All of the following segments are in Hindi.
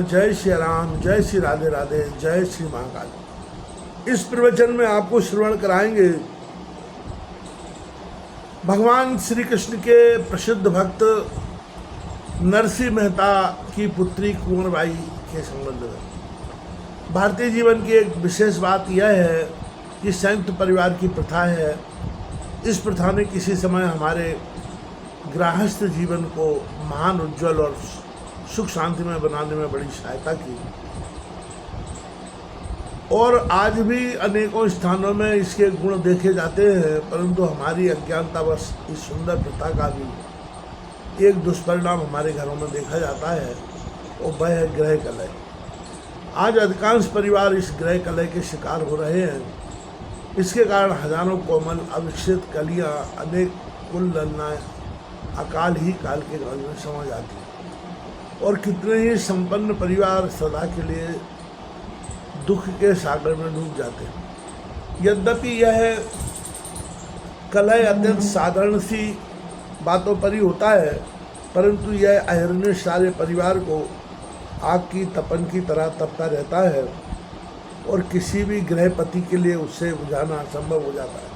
जय श्री राम, जय श्री राधे राधे, जय श्री महाकाल। इस प्रवचन में आपको श्रवण कराएंगे भगवान श्री कृष्ण के प्रसिद्ध भक्त नरसिंह मेहता की पुत्री कुंवरबाई के संबंध में। भारतीय जीवन की एक विशेष बात यह है कि संयुक्त परिवार की प्रथा है। इस प्रथा ने किसी समय हमारे गृहस्थ जीवन को महान, उज्जवल और सुख शांति में बनाने में बड़ी सहायता की और आज भी अनेकों स्थानों में इसके गुण देखे जाते हैं, परंतु हमारी अज्ञानतावश इस सुंदर प्रथा का भी एक दुष्परिणाम हमारे घरों में देखा जाता है और वह है गृह कलह। आज अधिकांश परिवार इस गृह कलह के शिकार हो रहे हैं। इसके कारण हजारों कोमल अविकसित कलियां, अनेक कुल ललनाएं अकाल ही काल के गल में समा जाती हैं और कितने ही संपन्न परिवार सदा के लिए दुख के सागर में डूब जाते हैं। यद्यपि यह कलह अत्यंत साधारण सी बातों पर ही होता है, परंतु यह अहिर्निश सारे परिवार को आग की तपन की तरह तपता रहता है और किसी भी गृहपति के लिए उससे बुझाना असंभव हो जाता है।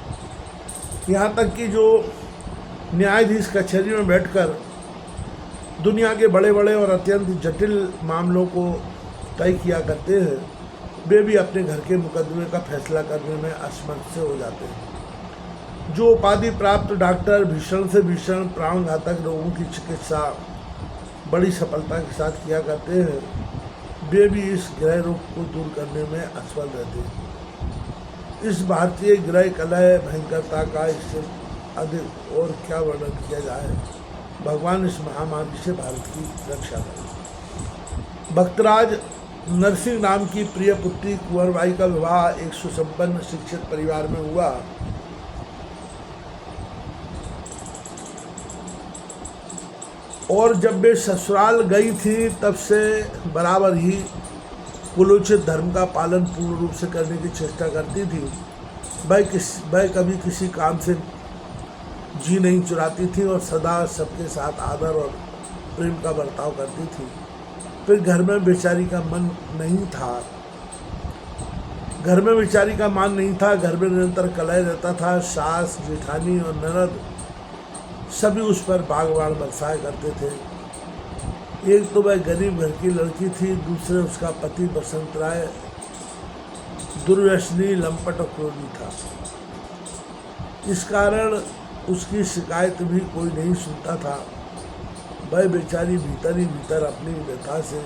यहाँ तक कि जो न्यायाधीश कचहरी में बैठकर दुनिया के बड़े बड़े और अत्यंत जटिल मामलों को तय किया करते हैं, वे भी अपने घर के मुकदमे का फैसला करने में असमर्थ से हो जाते हैं। जो उपाधि प्राप्त डॉक्टर भीषण से भीषण प्राणघातक रोगों की चिकित्सा बड़ी सफलता के साथ किया करते हैं, वे भी इस गृह रोग को दूर करने में असफल रहते हैं। इस भारतीय गृह कलह भयंकरता का इससे अधिक और क्या वर्णन किया जाए। भगवान इस महामारी से भारत की रक्षा करें। भक्तराज नरसिंह नाम की प्रिय पुत्री कुंवरबाई का विवाह एक सुसंपन्न शिक्षित परिवार में हुआ। और जब वे ससुराल गई थी तब से बराबर ही कुलोचित धर्म का पालन पूर्ण रूप से करने की चेष्टा करती थी। वह कभी किसी काम से जी नहीं चुराती थी और सदा सबके साथ आदर और प्रेम का बर्ताव करती थी। फिर घर में बेचारी का मन नहीं था, घर में बेचारी का मान नहीं था। घर में निरंतर कलह रहता था। सास, जेठानी और ननद सभी उस पर बागबान बरसाया करते थे। एक तो वह गरीब घर की लड़की थी, दूसरे उसका पति बसंत राय दुर्व्यसनी, लंपट और क्रोधी था। इस कारण उसकी शिकायत भी कोई नहीं सुनता था। वह बेचारी भीतर ही भीतर अपनी व्यथा से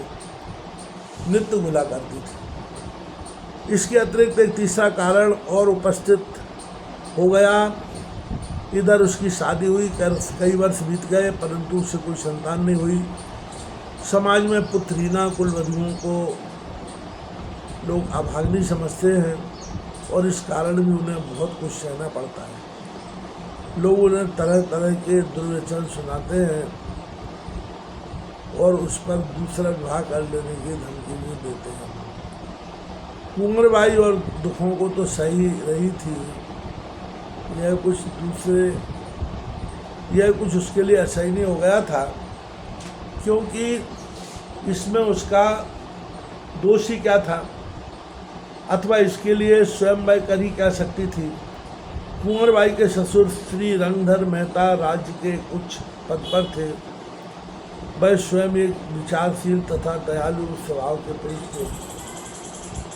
नित्य गुला करती थी। इसके अतिरिक्त एक तीसरा कारण और उपस्थित हो गया। इधर उसकी शादी हुई, कई वर्ष बीत गए, परंतु उससे कोई संतान नहीं हुई। समाज में पुत्रीना कुलवधुओं को लोग अभाग्नी समझते हैं और इस कारण भी उन्हें बहुत कुछ सहना पड़ता है। लोग उन्हें तरह तरह के दुर्वचन सुनाते हैं और उस पर दूसरा विवाह कर लेने की धमकी भी देते हैं। कुंवरबाई और दुखों को तो सही रही थी, यह कुछ उसके लिए असहनीय हो गया था, क्योंकि इसमें उसका दोष ही क्या था, अथवा इसके लिए स्वयं वह कर ही क्या सकती थी। कुंवरबाई के ससुर श्री रंगधर मेहता राज्य के उच्च पद पर थे। वह स्वयं एक विचारशील तथा दयालु स्वभाव के पुरुष थे।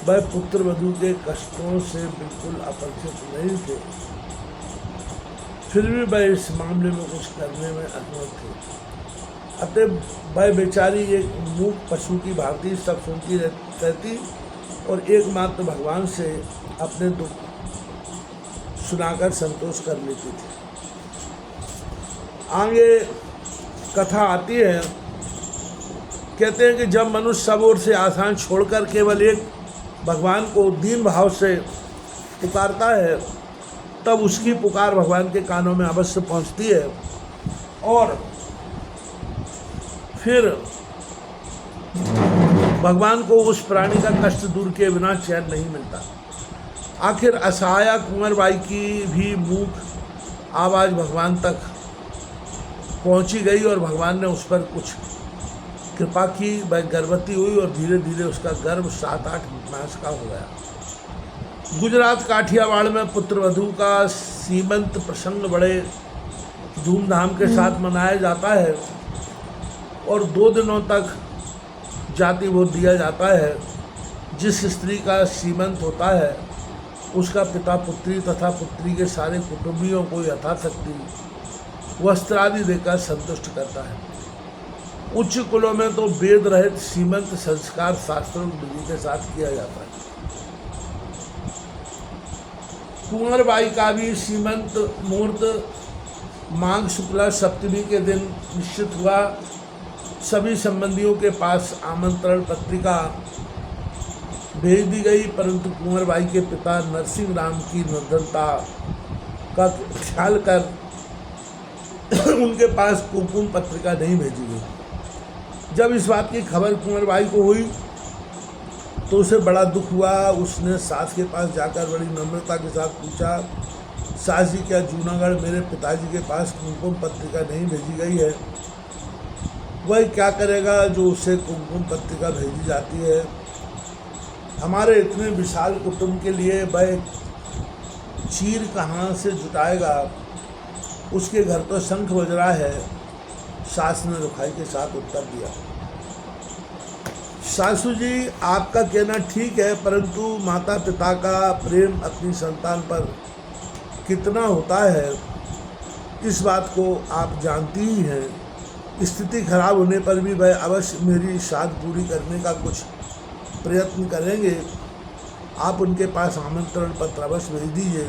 वह पुत्र वधू के कष्टों से बिल्कुल अपरिचित नहीं थे, फिर भी वह इस मामले में कुछ करने में असमर्थ थे। अतः वह बेचारी एक मूक पशु की भांति सब सुनती रहती और एकमात्र भगवान से अपने दुख सुनाकर संतोष कर लेती थी। आगे कथा आती है। कहते हैं कि जब मनुष्य सब ओर से आसान छोड़कर केवल एक भगवान को दीन भाव से पुकारता है, तब उसकी पुकार भगवान के कानों में अवश्य पहुंचती है और फिर भगवान को उस प्राणी का कष्ट दूर किए बिना चैन नहीं मिलता। आखिर असहाया कुंवरबाई की भी मूक आवाज़ भगवान तक पहुंची गई और भगवान ने उस पर कुछ कृपा की, वह गर्भवती हुई और धीरे धीरे उसका गर्भ 7-8 मास का हो गया। गुजरात काठियावाड़ में पुत्र वधू का सीमंत प्रसंग बड़े धूमधाम के साथ मनाया जाता है और 2 दिनों तक जाति भोज दिया जाता है। जिस स्त्री का सीमंत होता है उसका पिता पुत्री तथा पुत्री के सारे कुटुंबियों को यथाशक्ति वस्त्रादि देकर संतुष्ट करता है। उच्च कुलों में तो वेद रहित सीमंत संस्कार शास्त्रों विधि के साथ किया जाता है। कुंवर बाई का भी सीमंत मुहूर्त माघ शुक्ला सप्तमी के दिन निश्चित हुआ। सभी संबंधियों के पास आमंत्रण पत्रिका भेज दी गई, परंतु कुंवर बाई के पिता नरसिंह राम की निर्धनता का ख्याल कर उनके पास कुमकुम पत्रिका नहीं भेजी गई। जब इस बात की खबर कुंवर बाई को हुई तो उसे बड़ा दुख हुआ। उसने सास के पास जाकर बड़ी नम्रता के साथ पूछा, सास जी क्या जूनागढ़ मेरे पिताजी के पास कुमकुम पत्रिका नहीं भेजी गई है? वह क्या करेगा जो उसे कुमकुम पत्रिका भेजी जाती है? हमारे इतने विशाल कुटुंब के लिए वह चीर कहाँ से जुटाएगा? उसके घर तो शंख बज रहा है। सास ने रुखाई के साथ उत्तर दिया, सासू जी आपका कहना ठीक है, परंतु माता पिता का प्रेम अपनी संतान पर कितना होता है इस बात को आप जानती ही हैं। स्थिति खराब होने पर भी वह अवश्य मेरी शाद पूरी करने का कुछ प्रयत्न करेंगे। आप उनके पास आमंत्रण पत्र अवश्य भेज दीजिए।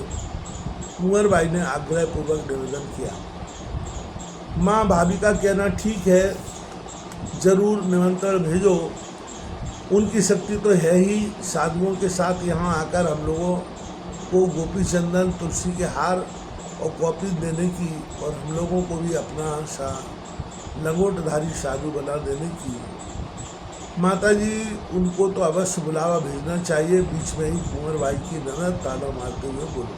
कुंवर बाई ने आग्रहपूर्वक निवेदन किया। माँ भाभी का कहना ठीक है, जरूर निमंत्रण भेजो। उनकी शक्ति तो है ही साधुओं के साथ यहाँ आकर हम लोगों को गोपी चंदन तुलसी के हार और कॉपी देने की और हम लोगों को भी अपना सा लंगोटधारी साधु बना देने की। माता जी उनको तो अवश्य बुलावा भेजना चाहिए। बीच में ही कुंवर बाई की ननद ताला मारते हुए बोली।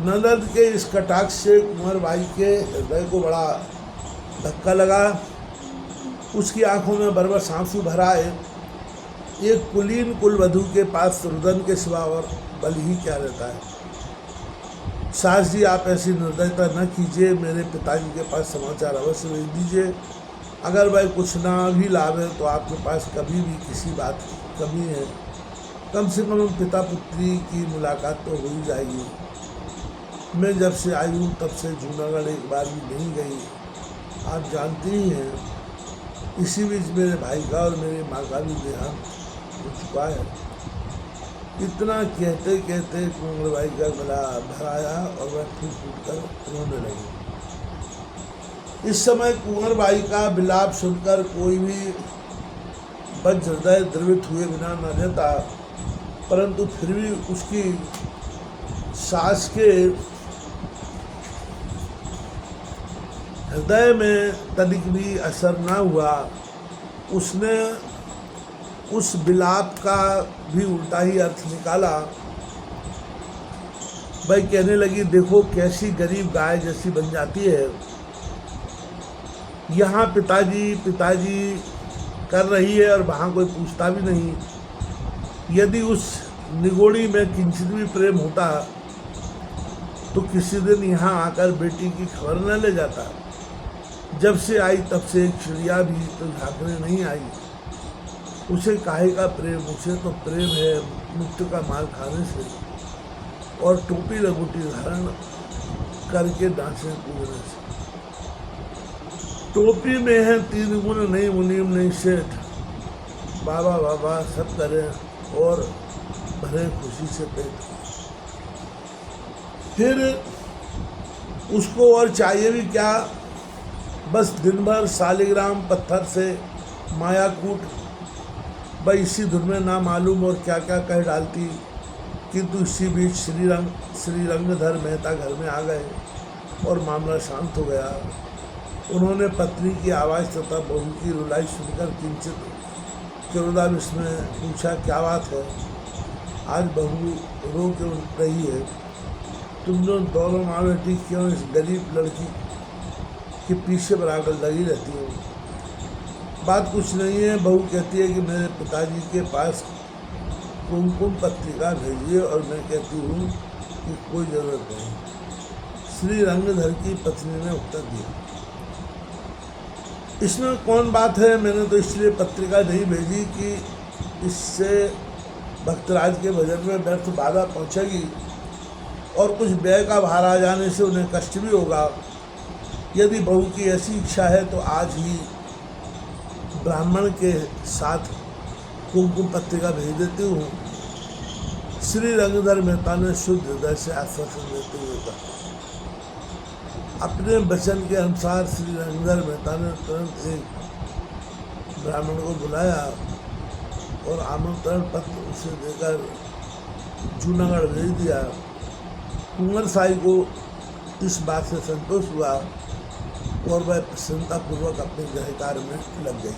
ननद के इस कटाक्ष से कुंवर बाई के हृदय को बड़ा धक्का लगा। उसकी आंखों में बरबस आंसू भर आए। एक कुलीन कुलवधू के पास रुदन के सिवा और बल ही क्या रहता है। सास जी आप ऐसी निर्दयता न कीजिए, मेरे पिताजी के पास समाचार अवश्य भेज दीजिए। अगर वह कुछ ना भी लावे तो आपके पास कभी भी किसी बात की कमी है, कम से कम पिता पुत्री की मुलाकात तो हो ही जाएगी। मैं जब से आई हूँ तब से जूनागढ़ एक बार भी नहीं गई। आप जानती ही हैं इसी बीच मेरे भाई का और मेरी माँ का भी देहांत हो चुका है। इतना कहते कहते कुंवर बाई का गला भर आया और वह फूट कर रोने लगी। इस समय कुंवर बाई का विलाप सुनकर कोई भी बच हृदय द्रवित हुए बिना न रहता, परंतु फिर भी उसकी सास के हृदय में तनिक भी असर ना हुआ। उसने उस विलाप का भी उल्टा ही अर्थ निकाला। भाई कहने लगी, देखो कैसी गरीब गाय जैसी बन जाती है। यहाँ पिताजी पिताजी कर रही है और वहाँ कोई पूछता भी नहीं। यदि उस निगोड़ी में किंचित भी प्रेम होता तो किसी दिन यहाँ आकर बेटी की खबर न ले जाता। जब से आई तब से एक चिड़िया भी तो झांकने नहीं आई। उसे काहे का प्रेम? उसे तो प्रेम है मुक्त का माल खाने से और टोपी लगोटी धारण करके डांसे कूदने से। टोपी में है 3 गुण, नहीं मुनीम नहीं सेठ। बाबा बाबा सब करें और भरे खुशी से पेट। फिर उसको और चाहिए भी क्या? बस दिन भर शालिग्राम पत्थर से मायाकूट। भाई इसी धुन में ना मालूम और क्या क्या कह डालती। किंतु इसी बीच श्रीरंगधर मेहता घर में आ गए और मामला शांत हो गया। उन्होंने पत्नी की आवाज़ तथा बहू की रुलाई सुनकर किंचित क्रोधावेश में पूछा, क्या बात है? आज बहू रो क्यों रही है? तुम लोग दोनों माँ बेटी क्यों इस गरीब लड़की के पीछे बराबर लगी रहती हो? बात कुछ नहीं है। बहू कहती है कि मेरे पिताजी के पास कुमकुम पत्रिका भेजिए और मैं कहती हूँ कि कोई ज़रूरत नहीं। श्री रंगधर की पत्नी ने उत्तर दिया, इसमें कौन बात है, मैंने तो इसलिए पत्रिका नहीं भेजी कि इससे भक्तराज के भजन में व्यर्थ बाधा पहुँचेगी और कुछ व्यय का भार आ जाने से उन्हें कष्ट भी होगा। यदि बहू की ऐसी इच्छा है तो आज ही ब्राह्मण के साथ कुमकुम पत्रिका भेज देती हूँ। श्री रंगधर मेहता ने शुद्ध हृदय से आश्वासन देते हुए कहा। अपने वचन के अनुसार श्री रंगधर मेहता ने तुरंत एक ब्राह्मण को बुलाया और आमंत्रण पत्र उसे देकर जूनागढ़ भेज दिया। कुंवर साई को इस बात से संतोष हुआ और वह प्रसन्नतापूर्वक अपने गृह कार्य में लग गई।